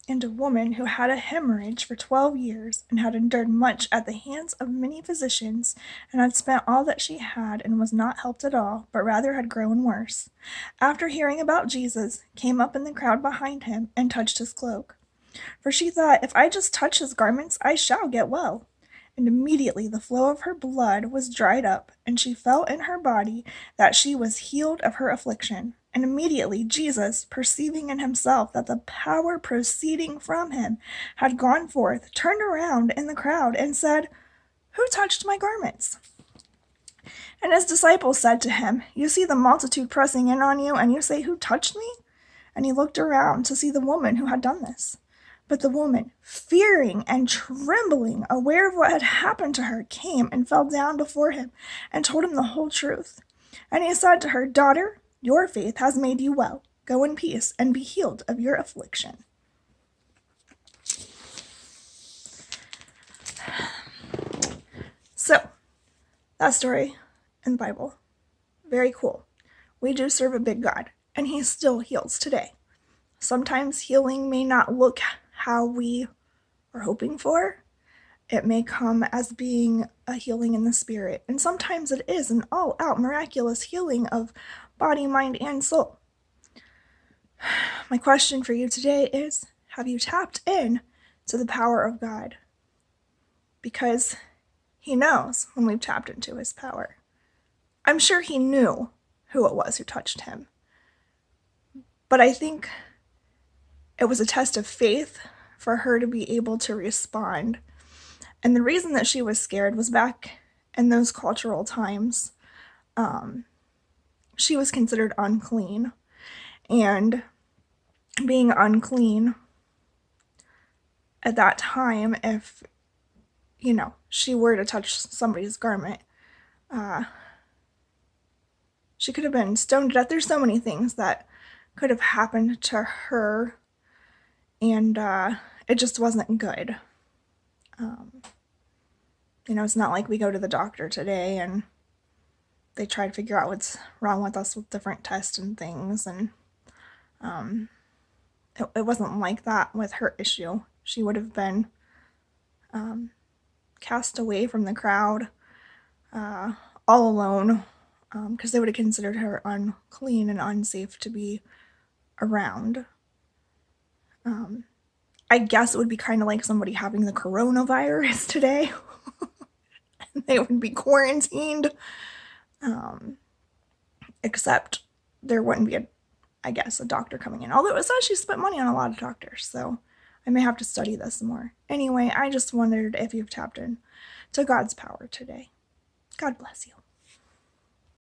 and a woman who had a hemorrhage for 12 years, and had endured much at the hands of many physicians, and had spent all that she had, and was not helped at all, but rather had grown worse, after hearing about Jesus, came up in the crowd behind him, and touched his cloak. For she thought, if I just touch his garments, I shall get well. And immediately the flow of her blood was dried up, and she felt in her body that she was healed of her affliction. And immediately Jesus, perceiving in himself that the power proceeding from him had gone forth, turned around in the crowd and said, Who touched my garments? And his disciples said to him, You see the multitude pressing in on you, and you say, Who touched me? And he looked around to see the woman who had done this. But the woman, fearing and trembling, aware of what had happened to her, came and fell down before him and told him the whole truth. And he said to her, Daughter, your faith has made you well. Go in peace and be healed of your affliction. So, that story in the Bible, very cool. We do serve a big God, and he still heals today. Sometimes healing may not look how we are hoping for. It may come as being a healing in the spirit, and sometimes it is an all-out miraculous healing of body, mind, and soul. My question for you today is, have you tapped in to the power of God? Because he knows when we've tapped into his power. I'm sure he knew who it was who touched him. But I think it was a test of faith for her to be able to respond. And the reason that she was scared was back in those cultural times, she was considered unclean. And being unclean at that time, if, she were to touch somebody's garment, she could have been stoned to death. There's so many things that could have happened to her, and it just wasn't good. It's not like we go to the doctor today and they try to figure out what's wrong with us with different tests and things, and it wasn't like that with her issue. She would have been cast away from the crowd, all alone, because they would have considered her unclean and unsafe to be around. I guess it would be kind of like somebody having the coronavirus today. They would be quarantined, except there wouldn't be a doctor coming in. Although it says she spent money on a lot of doctors, so I may have to study this more. Anyway, I just wondered if you've tapped in to God's power today. God bless you.